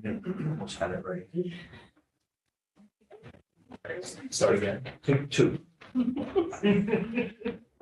Almost had it right. Start again. Two.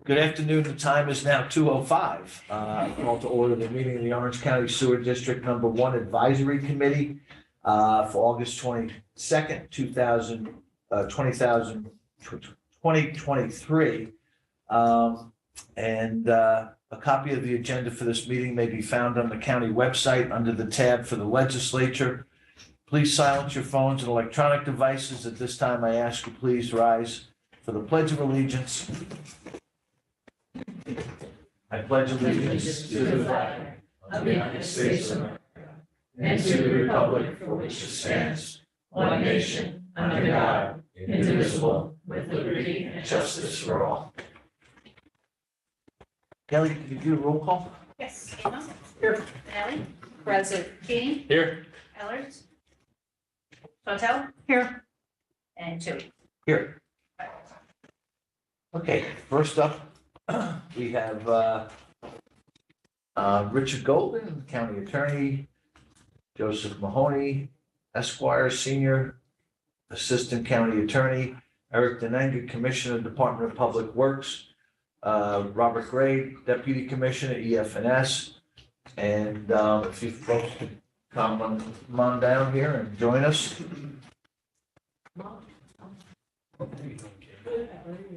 Good afternoon. The time is now 2:05. Call to order the meeting of the Orange County Sewer District Number 1 Advisory Committee for August 22nd, 2023. And a copy of the agenda for this meeting may be found on the county website under the tab for the legislature. Please silence your phones and electronic devices. At this time, I ask you please rise for the Pledge of Allegiance. I pledge allegiance to the flag of the United States of America and to the republic for which it stands, one nation, under God, indivisible, with liberty and justice for all. Kelly, can you do a roll call? Yes. Here. Nally. Present. King. Here. Ellers. Hotel. Here. And Tui. Here. Okay, first up, we have Richard Golden, County Attorney, Joseph Mahoney, Esquire, Senior Assistant County Attorney, Eric Denenga, Commissioner, Department of Public Works, Robert Gray, Deputy Commissioner, EF&S, and if you folks could come on down here and join us.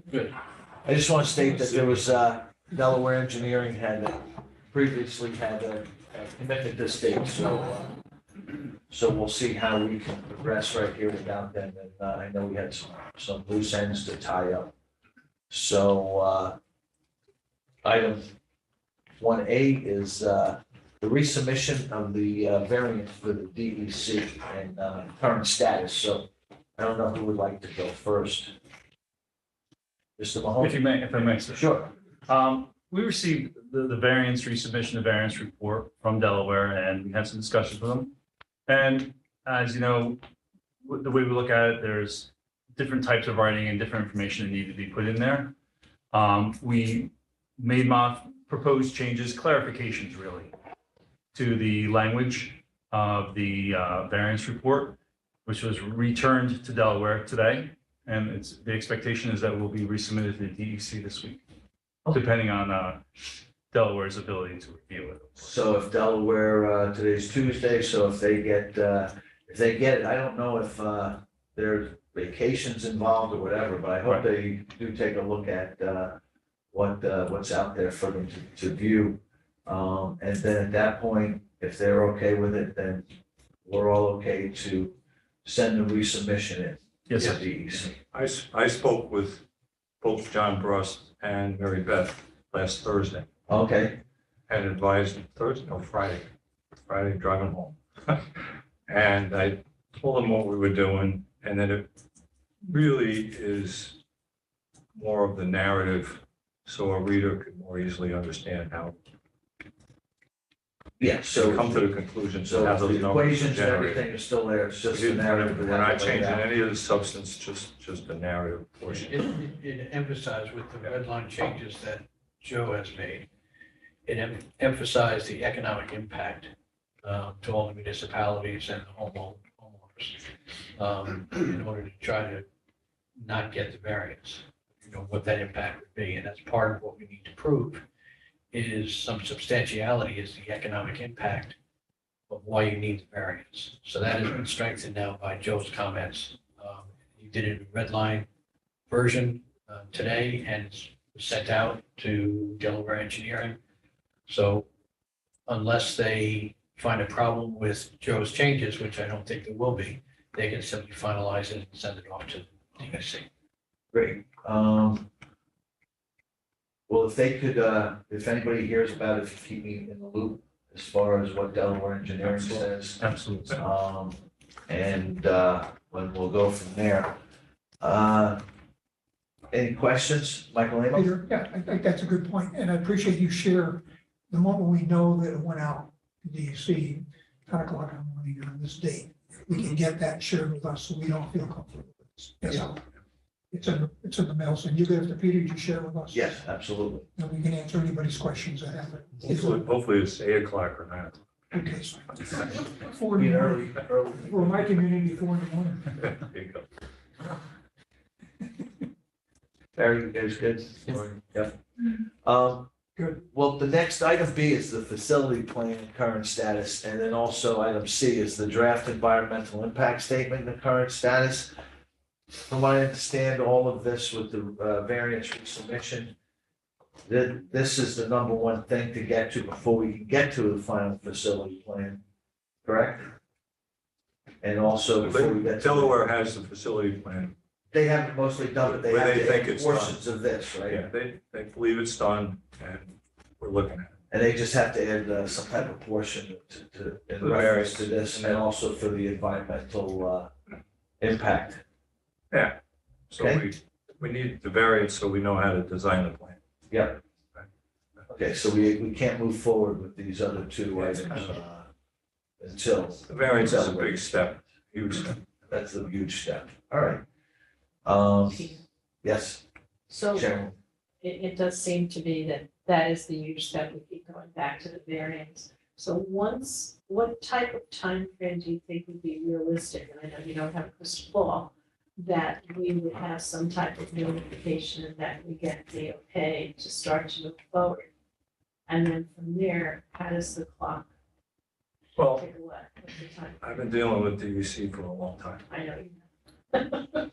Good. I just want to state that there was Delaware Engineering had previously had a commitment to state, so we'll see how we can progress right here without them. And I know we had some loose ends to tie up. So item 1A is the resubmission of the variance for the DEC and current status. So I don't know who would like to go first. Mr. Mahoney? If I may, sir. Sure. We received the variance resubmission, the variance report from Delaware, and we had some discussions with them. And as you know, the way we look at it, there's different types of writing and different information that need to be put in there. We made proposed changes, clarifications really, to the language of the variance report, which was returned to Delaware today. And the expectation is that it will be resubmitted to the DEC this week, depending on Delaware's ability to review it. So if Delaware, today's Tuesday, so if they get it, I don't know if there's vacations involved or whatever, but I hope they do take a look at what's out there for them to view. And then at that point, if they're okay with it, then we're all okay to send the resubmission in. Yes, to sir. DEC. I spoke with both John Brust and Mary Beth last Thursday Okay, and advised Friday driving home. And I told them what we were doing and that it really is more of the narrative so a reader could more easily understand how yeah, to so. come to the conclusion. So have those the numbers equations and generated. everything is still there, it's just the We're narrative. not changing any of the substance, just the narrative portion. It emphasized with the red line changes that Joe has made, it emphasized the economic impact to all the municipalities and the homeowners in order to try to not get the variance, what that impact would be. And that's part of what we need to prove is some substantiality is the economic impact of why you need the variance. So that has been strengthened now by Joe's comments. He did it in red line version today and it's sent out to Delaware Engineering. So unless they find a problem with Joe's changes, which I don't think there will be, they can simply finalize it and send it off to the DEC. Great. Well, if they could, if anybody hears about it, if you keep me in the loop as far as what Delaware Engineering says. Absolutely. And when we'll go from there. Any questions, Michael Amos? Peter, yeah, I think that's a good point, and I appreciate you share. The moment we know that it went out to DEC, 10 o'clock in the morning on this date, we can get that shared with us so we don't feel comfortable with this. That's all. It's in the mail, so you give it to Peter, you share with us. Yes, absolutely. And we can answer anybody's questions that have it. Hopefully it's 8 o'clock or not. Okay, so 4 in Be the morning. early. For my community, 4 in the morning. There you go. Barry, you guys good? Yep. Good. Well, the next item B is the facility plan and current status, and then also item C is the draft environmental impact statement and the current status. From what I understand, all of this with the variance resubmission, this is the number one thing to get to before we can get to the final facility plan, correct? And also before we get to. Delaware has the facility plan. They haven't mostly done it, they Where have they to think add it's done. portions of this, right? Yeah, they believe it's done and we're looking at it. And they just have to add some type of portion to, in The reference to variance. this, and also for the environmental impact. So we need the variance so we know how to design the plan. Yep. Okay, so we can't move forward with these other two items until, The variance is a big step, huge step. that's a huge step. All right. Yes, So Sharon. it does seem to me that that is the huge step. We keep going back to the variance. So what type of time frame do you think would be realistic? And I know you don't have a crystal ball, that we would have some type of notification and that we get the okay to start to move forward. And then from there, how does the clock Well, tick away? What's the time? I've been dealing with DEC for a long time. I know you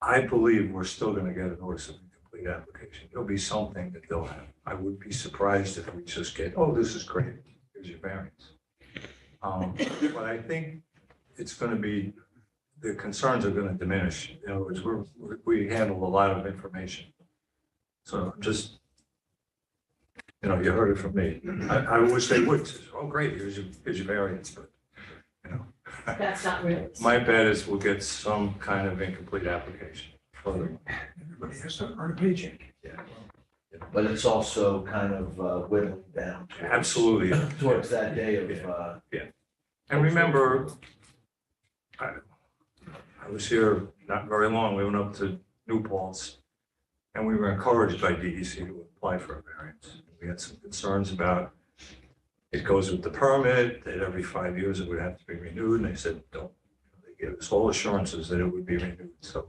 I believe we're still gonna get a notice of incomplete application. There'll be something that they'll have. I would be surprised if we just get, oh, this is great, here's your variance. But I think it's gonna be, the concerns are gonna diminish. In other words, we handle a lot of information. So just, you know, you heard it from me. I wish they would, say, oh, great, here's your variance, but, you know. That's not realistic. My bet is we'll get some kind of incomplete application. Further. Everybody has to earn a paycheck. But it's also kind of whittling down Absolutely. towards that day of, And remember, I was here not very long. We went up to New Paltz and we were encouraged by DEC to apply for a variance. We had some concerns about it goes with the permit, that every 5 years it would have to be renewed. And they said, don't. They gave us all assurances that it would be renewed. So,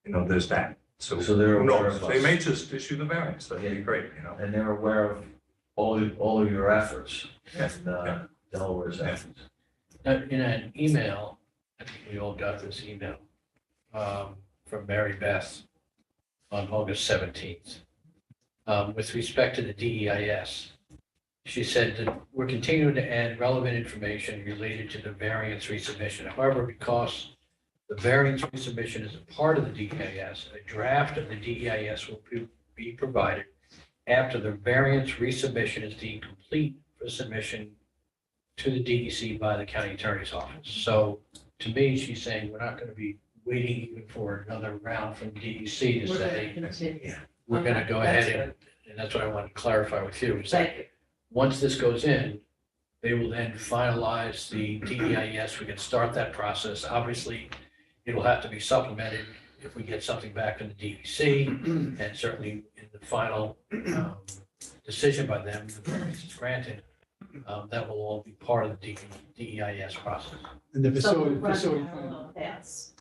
you know, there's that. So So they're who aware knows? of us. They may just issue the variance. That'd be great, you know. and they're aware of all of your efforts and Yeah. Delaware's efforts. In an email, I think we all got this email from Mary Beth on August 17th. With respect to the DEIS, she said that we're continuing to add relevant information related to the variance resubmission. However, because the variance resubmission is a part of the DEIS, a draft of the DEIS will be provided after the variance resubmission is deemed complete for submission to the DEC by the county attorney's office. So to me, she's saying we're not going to be waiting even for another round from DEC to We're going to say, continue. we're going to go That's ahead and that's what I wanted to clarify with you. Is that Thank you. once this goes in, they will then finalize the DEIS. We can start that process. Obviously, it'll have to be supplemented if we get something back from the DEC, and certainly in the final decision by them, the variance is granted. That will all be part of the DEIS process. And the So facility, we're facility running plan, parallel paths.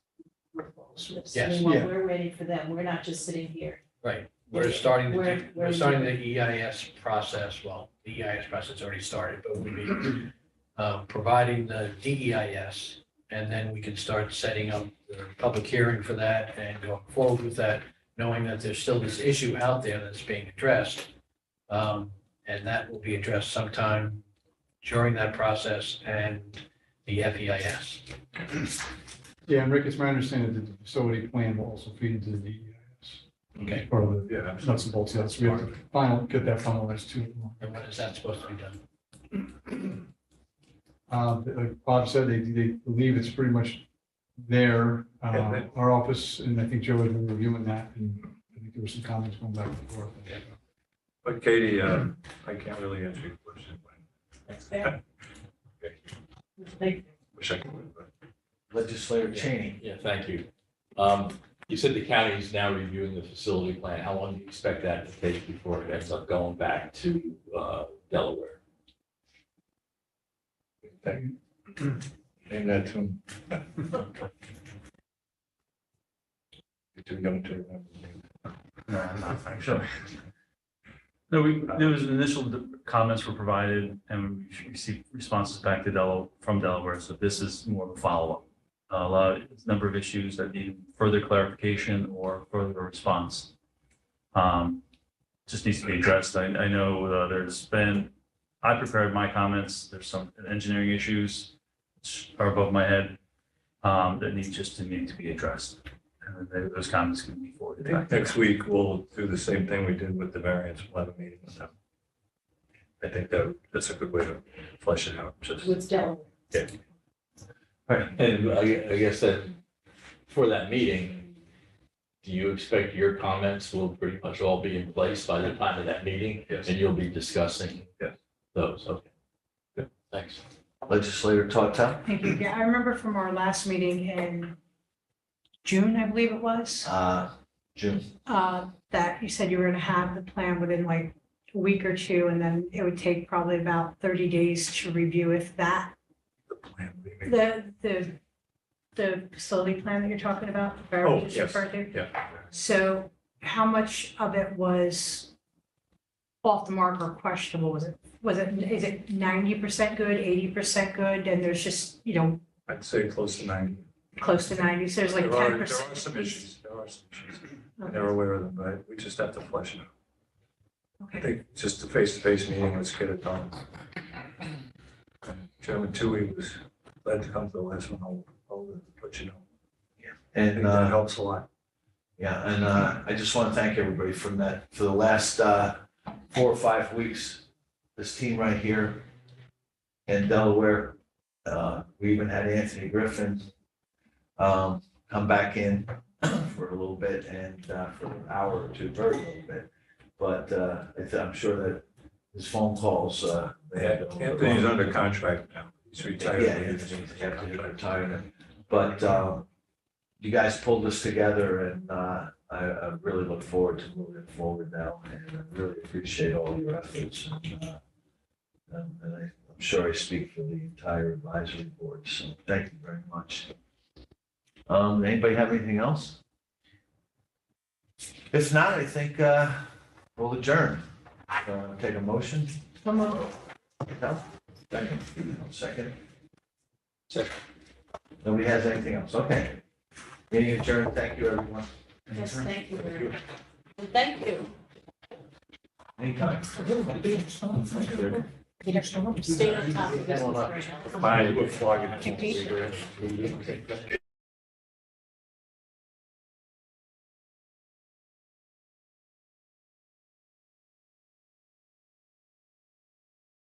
Yes. While Yeah. we're waiting for them, we're not just sitting here. Right. We're starting We're- we're starting the EIS process. Well, the EIS process already started, but we'll be providing the DEIS. And then we can start setting up the public hearing for that and going forward with that, knowing that there's still this issue out there that's being addressed. And that will be addressed sometime during that process and the FEIS. yeah, and Rick, it's my understanding that the facility plan will also feed into the DEIS. Okay. Part of the Yeah, nuts and bolts, yes, we have to get that finalized too. And when is that supposed to be done? Like Bob said, they believe it's pretty much there. Our office, and I think Joe had been reviewing that, and I think there were some comments going back and forth. but Katie, I can't really answer your question. That's fair. Okay. Thank you. Wish I could, but. Legislator Cheney. Yeah, thank you. You said the county is now reviewing the facility plan. How long do you expect that to take before it ends up going back to Delaware? Name that tune. You're too young to remember. No, I'm not actually. No, there was initial comments were provided and we received responses back to from Delaware. So this is more of a follow-up. Number of issues that need further clarification or further response. Just needs to be addressed. I know I prepared my comments. There's some engineering issues which are above my head that need to be addressed. And then those comments can be I forwarded think back. next week we'll do the same thing we did with the variance. We'll have a meeting with them. I think that's a good way to flesh it out. Just, With Delaware. And I guess that for that meeting, do you expect your comments will pretty much all be in place by the time of that meeting? Yes. And you'll be discussing Yes. those, okay. Good, thanks. Legislator Tortel? Thank you. Yeah, I remember from our last meeting in June, I believe it was, June. that you said you were gonna have the plan within like a week or two, and then it would take probably about 30 days to review if that, the plan we made. the facility plan that you're talking about, Oh, Barry just yes. referred to. Yeah. So how much of it was off the mark or questionable? Is it 90% good, 80% good, and there's just, I'd say close to 90. close to 90, so there's like There are 10%? some issues. They're aware of them, but we just have to flesh it out. I Okay. think just a face-to-face meeting, let's get it done. Chairman Tui was glad to come to the last one. I'll let you know. I And, think that helps a lot. yeah, and I just want to thank everybody for the last 4 or 5 weeks. This team right here in Delaware, we even had Anthony Griffin come back in for a little bit and for an hour or two, very little bit. But I'm sure that his phone calls. Anthony's under contract now. He's retired. Yeah, Anthony, after his retirement. But you guys pulled this together, and I really look forward to moving forward now, and I really appreciate all your efforts. And I'm sure I speak for the entire advisory board, so thank you very much. Anybody have anything else? If not, I think we'll adjourn. Take a motion. No? Second. Second. Second. Nobody has anything else? Okay. Meeting adjourned. Thank you, everyone. Yes, thank you very much. And thank you. Anytime. Stay on top of this. Fine, we're flogging it.